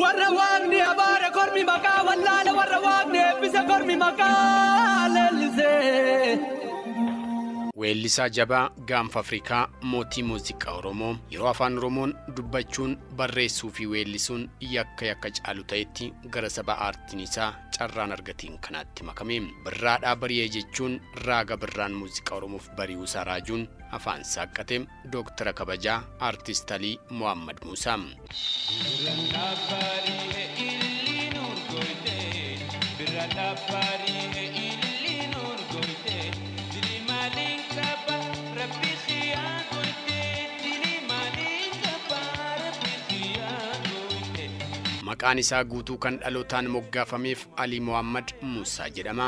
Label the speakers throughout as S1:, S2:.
S1: warrawaaqni abaara kormi maqaa wallaala warrawaaqni eebbisa kormi maqaa leellisee.
S2: Weellisaa jabaa gaanfa Afrikaa mootii muuziqaa Oromoo yeroo afaan Oromoon dubbachuun barreessuu fi weellisuun yakka caalu ta'etti gara saba aartiin isaa carraan argatiin kanaatti makame. Birraadhaa bariyee jechuun raaga birraan muuziqaa Oromoof bari'uu isaa raajuun afaan saaqate Dooktara kabajaa Aartist Alii Mohammad Muusaa. Maqaan isaa guutuu kan dhalootaan moggaafameef Alii Mohammad Muusaa jedhama.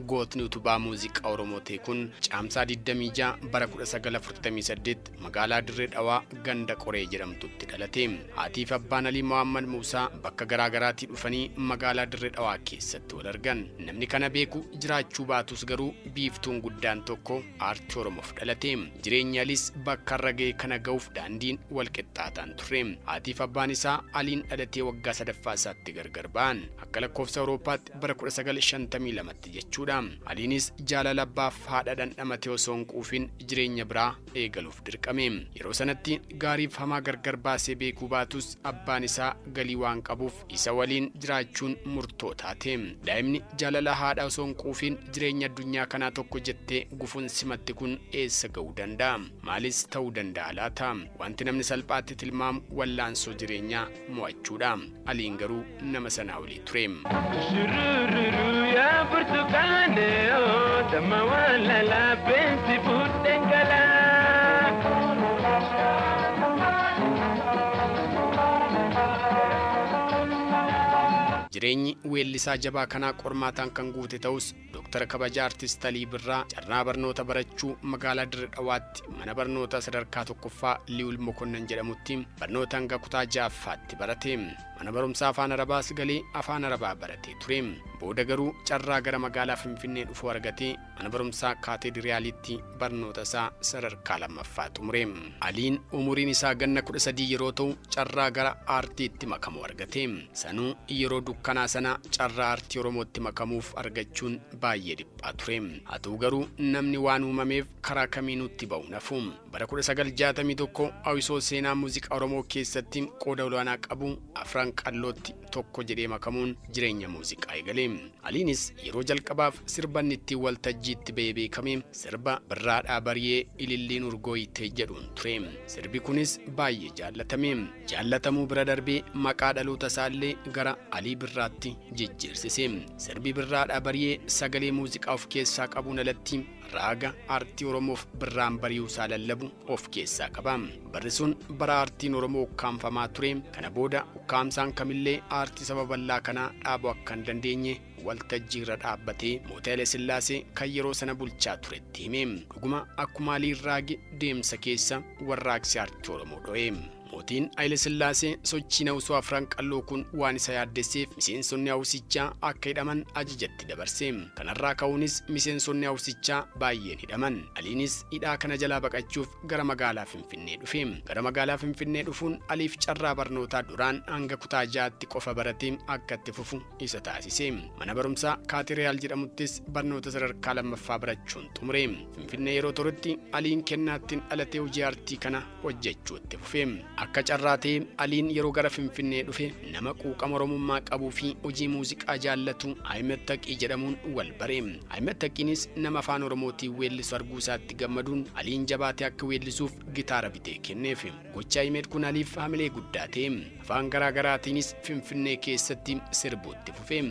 S2: Gootni utubaa muuziqaa Oromootee kun caamsaa 26 bara 1948 magaalaa Dirree Dhawaa ganda Qoree jedhamtutti dhalate. Haatiif abbaan Alii Mohammad Muusaa bakka garaa garaatii dhufanii magaalaa Dirree Dhawaa keessatti wal argan. Namni kana beeku jiraachuu baatus garuu biiftuun guddaan tokko aartii Oromoof dhalate. Jireenya Aliis bakka irra ga'e kana ga'uuf daandiin wal qixxaataan ture. Haatiif abbaan isaa Aliin dhalatee waggaa sadaffaatti gargar ba'an akka lakkoofsa Awuroopaatti bara 1952 jechuudha. Aliinis jaalala abbaaf haadha dhandhamatee osoo hin quufin jireenya biraa eegaluuf dirqame. Yeroo sanatti gaariif hamaa gargar baasee beekuu baatus abbaan isaa galii waan qabuuf isa waliin jiraachuun murtoo taate. Daa'imni jaalala haadha osoo hin quufin jireenya addunyaa kanaa tokko jettee gufuun simatti kun eessa ga'uu danda'a? Maalis ta'uu danda'a laata? Wanti namni salphaatti tilmaamu wallaansoo jireenyaa mo'achuudha. Aliin garuu nama sanaa olii ture. Jireenyi weellisaa jabaa kanaa qormaataan kan guute ta'us Dooktara kabajaa Aartist Alii Birraa carraa barnoota barachuu magaalaa Dirree Dhawaatti mana barnoota sadarkaa tokkoffaa Liwul Mokonnan jedhamutti barnoota hanga kutaa 6ffaatti barate. Mana barumsaa afaan Arabaas galee afaan Arabaa baratee ture. Booda garuu carraa gara magaalaa Finfinnee dhufuu argatee mana barumsaa Kaateediraalitti barnoota isaa sadarkaa 2ffaa xumure. Aliin umuriin isaa ganna 13 yeroo ta'u carraa gara aartiitti makamuu argate. Sanuu yeroo dukkanaa sana carraa aartii Oromootti makamuuf argachuun baay'ee dhiphaa ture. Haa ta'u garuu namni waan uumameef karaa kamiinuutti ba'u nafu. Bara 1961 hawwisoo seenaa muuziqaa Oromoo keessatti qooda olaanaa qabu Afran Qallootti tokko jedhee makamuun jireenya muuziqaa eegale. Aliinis yeroo jalqabaaf sirbanni ittiin waltajjiitti ba'ee beekame sirba Birraadhaa bariyee ililliin urgooyitee jedhuun ture. Sirbi kunis baay'ee jaallatame. Jaallatamuu bira darbee maqaa dhaloota isaallee gara Alii Birraatti jijjiirsise. Sirbi Birraadhaa bariyee sagalee muuziqaa of keessaa qabuun alatti raaga aartii Oromoof birraan bari'uu isaa lallabu of keessaa qaba. Barri sun bara aartiin Oromoo ukkaamfamaa ture. Kana booda ukkaamsaan kamillee aartii saba bal'aa kanaa dhaabuu akka hin dandeenye waltajjii irra dhaabbatee mootii Haile Sillaasee kan yeroo sana bulchaa turetti hime. Dhuguma akkuma Aliin raage deemsa keessa warraaqsi aartii Oromoo dho'e. Mootiin Haile Sillaasee sochii hawwisoo Afran Qalloo kun waan isa yaaddesseef miseensonni hawwisichaa akka hidhaman ajajatti dabarse. Kanarraa ka'uunis miseensonni hawwisichaa baay'een hidhaman. Aliinis hidhaa kana jalaa baqachuuf gara magaalaa Finfinnee dhufe. Gara magaalaa Finfinnee dhufuun Aliif carraa barnootaa duraan hanga kutaa 6tti qofa baratee akka itti fufu isa taasise. Mana barumsaa Kaateediraal jedhamuttis barnoota sadarkaa 2ffaa barachuun xumure. Finfinnee yeroo turetti Aliin kennaattiin dhalatee hojii aartii kana hojjechuu itti fufe. Akka carraa ta'e Aliin yeroo gara Finfinnee dhufe nama quuqama Oromummaa qabuu fi hojii muuziqaa jaallatu Ahmed Taqii jedhamuun wal bare. Ahmed Taqiinis nama afaan Oromootiin weellisu arguu isaatti gammaduun Aliin jabaatee akka weellisuuf gitaara bitee kenneef. Gocha Ahmed kun Aliif hamilee guddaa ta'e. Afaan garaa garaatiinis Finfinnee keessatti sirbuutti fufe.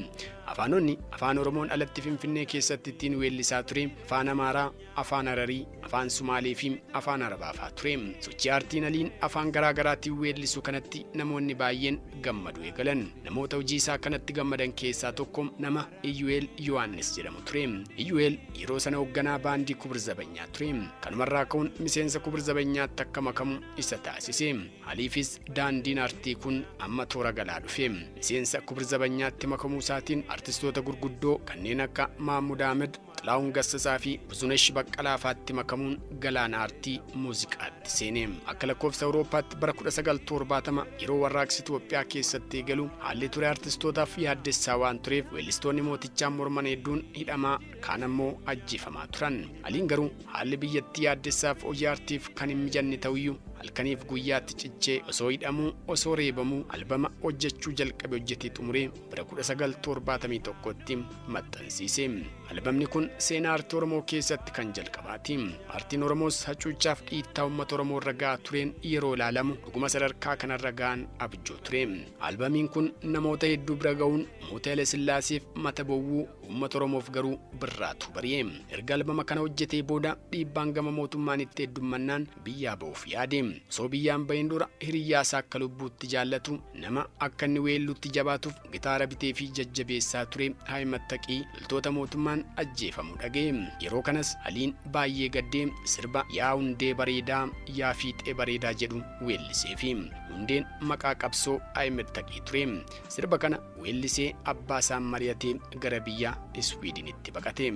S2: Afaanonni afaan Oromoon alatti Finfinnee keessatti ittiin weellisaa ture afaan Amaaraa, afaan Hararii, afaan Sumaalee fi afaan Arabaa fa'aa ture. Sochii aartiin Aliin afaan garaa garaatiin weellisu kanatti namoonni baay'een gammadu eegalan. Namoota hojii isaa kanatti gammadan keessaa tokko nama Iyyu'eel Yohaannis jedhamu ture. Iyyu'eel yeroo sana hoogganaa baandii Kubir Zabanyaa ture. Kanumarraa ka'uun miseensa Kubir Zabanyaatti akka makamu isa taasise. Aliifis daandiin aartii kun amma toora galaa dhufe. Miseensa Kubir Zabanyaatti makamuu isaatiin artistoota gurguddoo kanneen akka Mahmud Ahmed, Xilaawun Gassasaa fi Buzunesh Baqqalaa faatti makamuun galaana aartii muuziqaatti seenee. Akka lakkoofsa Awurooppaatti bara 1970 yeroo warraaqsi Itoophiyaa keessatti eegalu haalli ture artistootaaf yaaddessaa waan tureef weellistoonni mootichaan morman hedduun hidhamaa kaan ammoo ajjeefamaa turan. Aliin garuu haalli biyyattii yaaddessaaf hojii aartiif kan hin mijanne ta'uyyuu halkaniif guyyaatti cichee osoo hidhamuu osoo reebamuu albama hojjechuu jalqabe hojjetee xumuree bara 1971tti maxxansiise. Albamni kun seenaa aartii Oromoo keessatti kan jalqabaati. Aartiin Oromoos hacuucaaf dhiittaa uummata Oromoo irra gahaa tureen yeroo ilaalamu dhuguma sadarkaa kanarra gahan abjuu ture. Albamiin kun namoota hedduu bira ga'uun Mootii Haile Sillaaseef mata bowwuu uummata Oromoof garuu birraatu bari'e. Erga albama kana hojjetee booda dhiibbaan gama mootummaan itti heddummannaan biyyaa ba'uuf yaade. Osoo biyyaan bahin dura hiriyyaasaa akka lubbuutti jaallatu nama akka inni weelluutti jabaatuuf gitaara bitee fi jajjabeessaa ture Ahimad Taqii loltoota mootummaan ajjeefamuu dhaga'e. Yeroo kanas Aliin baay'ee gaddee sirba yaa hundee bareedaa yaa fiixee bareedaa jedhu weelliseefi. Hundeen maqaa qabsoo Ahimad Taqii ture. Sirba kana weellisee abbaa isaan mari'atee gara biyya Iswiidinitti baqate.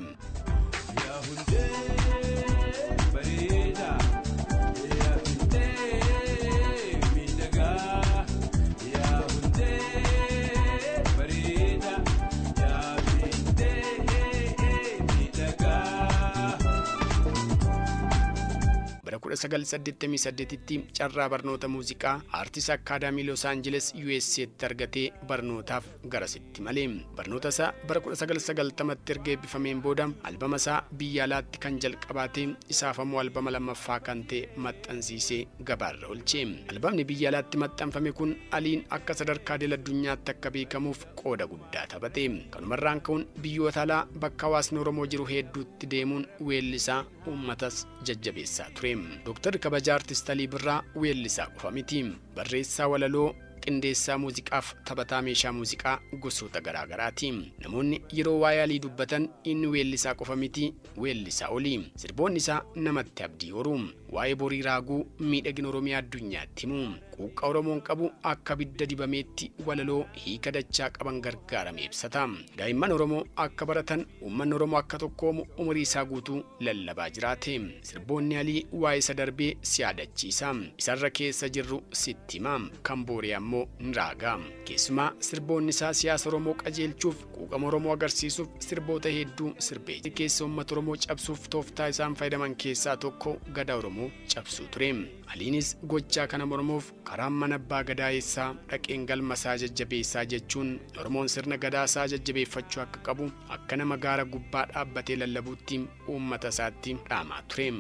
S2: Bara 1988tti carraa barnoota muuziqaa Artiist Akaadaamii Los Angeles USA'tti argatee barnootaaf garasitti malee. Barnoota isaa bara 1990tti erga eebbifameen booda albama isaa biyya alaatti kan jalqabaate isaaf ammoo albama lammaffaa kan ta'e maxxansiisee gabaarra oolche. Albamni biyya alaatti maxxanfame kun Aliin akka sadarkaa idil addunyaatti akka beekamuuf qooda guddaa taphate. Kanumarraan ka'uun biyyoota alaa bakka hawaasni Oromoo jiru hedduutti deemuun weellisaa uummatas jajjabeessaa ture. Dr. Kabajaa Artiist Alii Birraa weellisaa qofa miti. Barreessaa walaloo, qindeessaa muuziqaaf taphataa meeshaa muuziqaa gosoota garaagaraati. Namoonni yeroo waa'ee Alii dubbatan inni weellisaa qofa miti, weellisaa oli. Sirboonni isaa namatti abdii horu. Waa'ee borii raaguu miidhagina Oromiyaa addunyaatti himu. Quuqqaa Oromoon qabu akka bidda dibameetti walaloo hiika dachaa qaban gargaarame ibsata. Daa'imman Oromoo akka baratan, uummanni Oromoo akka tokkoomu umurii isaa guutuu lallabaa jiraate. Sirboonni Alii waa'ee isa darbee si yaadachiisa. Isarra keessa jirru sitti hima. Kan booree ammoo ni raaga. Keessumaa sirboonni isaa siyaasa Oromoo qajeelchuuf, quuqama Oromoo agarsiisuuf sirboota hedduu sirbee keessa uummata Oromoo cabsuuf tooftaa isaan fayyadaman keessaa tokko Gadaa Oromoo cabsuu ture. Aliinis gochaa kana mormuuf karaa mana abbaa gadaa eessaa dhaqeen galma isaa jajjabeessaa jechuun Oromoon sirna gadaa isaa jajjabeeffachuu akka qabu akka nama gaara gubbaa dhaabbatee lallabuutti uummata isaatti dhaamaa ture.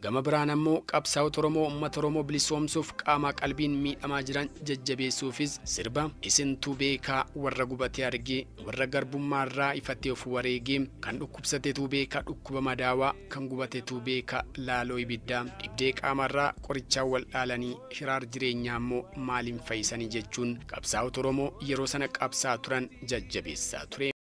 S2: Gama biraan ammoo qabsaa'ota Oromoo uummata Oromoo bilisoomsuuf qaama qalbiin miidhamaa jiran jajjabeessuufis sirba isintuu beekaa warra gubatee argee warra garbummaarraa ifatee of wareegee kan dhukkubsateetu beekaa dhukkuba madaawaa kan gubateetu beekaa laaloo ibiddaa dhibdee qaamarraa qorichaan wal dhaalanii hiraar jireenyaa ammoo maaliin fayyisanii jechuun qabsaa'ota Oromoo yeroo sana qabsaa turan jajjabeessaa ture.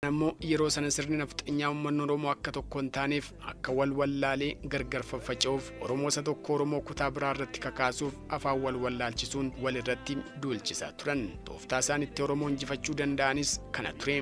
S2: Ammoo yeroo sana sirni nafxanyaa uummanni Oromoo akka tokko hin taaneef akka wal wallaalee gargar faffaca'uuf Oromoo isa tokko Oromoo kutaa biraa irratti kakaasuuf afaan wal wallaalchisuun wal irratti duulchisaa turan. Tooftaa isaan itti Oromoo injifachuu danda'anis kana ture.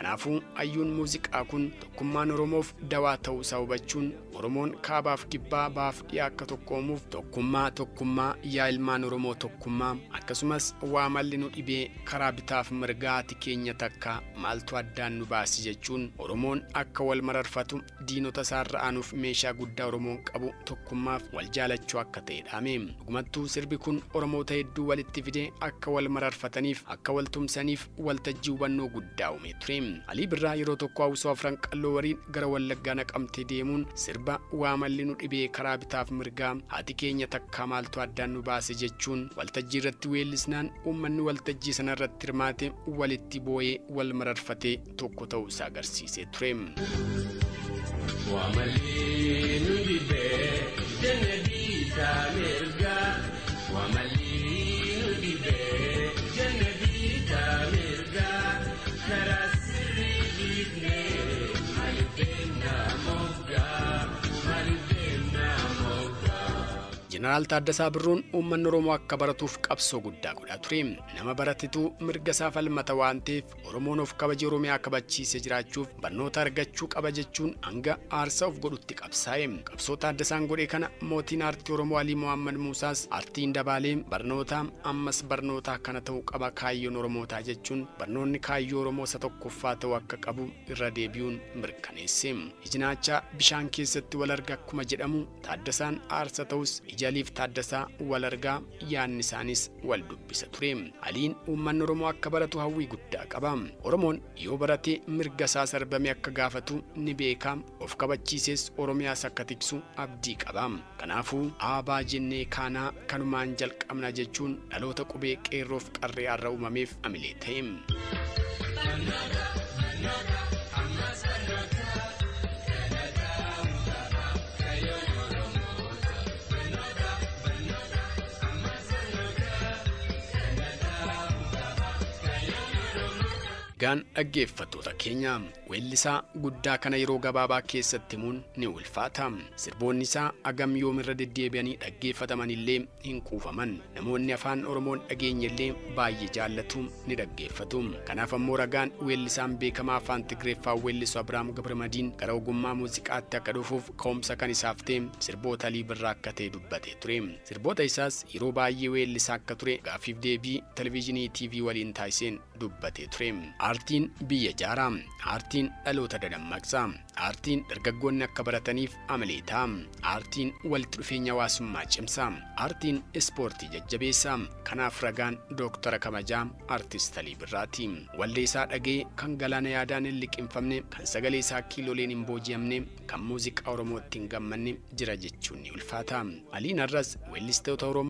S2: Kanaafuu hayyuun muuziqaa kun tokkummaan Oromoof dawaa ta'uu isaa hubachuun Oromoon kaabaaf kibbaa baaf dhiyaa akka tokkoomuuf tokkummaa yaa ilmaan Oromoo tokkummaa akkasumas waa malli nu dhibee karaa bitaaf mirgaati keenya takka maaltu addaan nu baasi jechuun Oromoon akka wal mararfatu diinota isaarra aanuuf meeshaa guddaa Oromoon qabu tokkummaaf wal jaalachuu akka ta'e dhaame. Dhugumattuu sirbi kun Oromoota hedduu walitti fidee akka wal mararfataniif akka wal tumsaniif waltajjii hubannoo guddaa uume ture. Alii Birraa yeroo tokko Hawusoo Afran Qalloo waliin gara Wallaggaa Naqamtee deemuun sirba waa malli nu dhibee karaa bitaaf mirgaa haati keenya takka maaltu addaan nu baase jechuun waltajjii irratti weellisnaan uummanni waltajjii sana irratti hirmaate walitti boo'ee wal mararfatee tokko ta'uu isaa agarsiisee ture.
S3: Waa malli nu dhibee jannabita mirgaa waa malli nu dhibee jannabita mirgaa karaa sirrii dhiifnee maalifeenna moggaa maalifeenna moggaa.
S2: Jeneraal Taaddasaa Birruun uummanni Oromoo akka baratuuf qabsoo guddaa godhaa ture. Nama baratituu mirga isaa falmata waan ta'eef Oromoon of kabaje Oromiyaa kabachiisee jiraachuuf barnoota argachuu qaba jechuun hanga aarsaa of godhutti qabsaa'e. Qabsoo Taaddasaan godhe kana mootiin aartii Oromoo Alii Mohaammed Muusaas aartiin dabaalee barnoota ammas barnoota kana ta'uu qaba kaayyoon Oromootaa jechuun barnoonni kaayyoo Oromoo isa tokkoffaa ta'uu akka qabu irra deebi'uun mirkaneesse. Ijinaachaa bishaan keessatti wal arga akkuma jedhamu Taaddasaan aarsa ta'us Jaliif Taaddasaa wal argaa yaanni isaanis wal dubbisa ture. Aliin uummanni Oromoo akka baratu hawwii guddaa qaba. Oromoon yoo barate mirga isaa sarbame akka gaafatu ni beeka. Of kabachiises Oromiyaas akka tiksu abdii qaba. Kanaafuu aabaa jennee kaanaa kanumaan jalqabna jechuun dhaloota qubee qeerroof qarree irra uumameef amilee ta'e. Gaan dhaggeeffattoota keenya weellisaa guddaa kana yeroo gabaabaa keessatti himuun ni ulfaata. Sirboonni isaa agam yoomirra deddeebi'anii dhaggeeffataman illee hin quufaman. Namoonni afaan Oromoon dhageenye illee baay'ee jaallatu ni dhaggeeffatu. Kanaaf ammoo ragaan weellisaan beekamaa afaan Tigreeffaa weellisu Abiraam Gabramadiin gara ogummaa muuziqaatti akka dhufuuf ka'umsa kan isaaf ta'e sirboota Alii Birraa akka ta'e dubbatee ture. Sirboota isaas yeroo baay'ee weellisaa akka ture gaafiif deebii televezyiinii TV waliin taasiseen dubbatee ture. Aartiin biyya jaaraa, aartiin dhaloota dadammaqsaa, aartiin dargaggoonni akka barataniif amaleetaa, aartiin walitti dhufeenya hawaasummaa cimsaa, aartiin ispoortii jajjabeessaa. Kanaaf ragaan Dooktara kabajaa Aartist Alii Birraati. Wallee isaa dhagee kan galaana yaadaan hin liqinfamne, kan sagalee isaa kiiloleen hin booji'amne, kan muuziqaa Oromootti hin gammanne jira jechuun ni ulfaata. Aliin har'as weellistoota Oromoo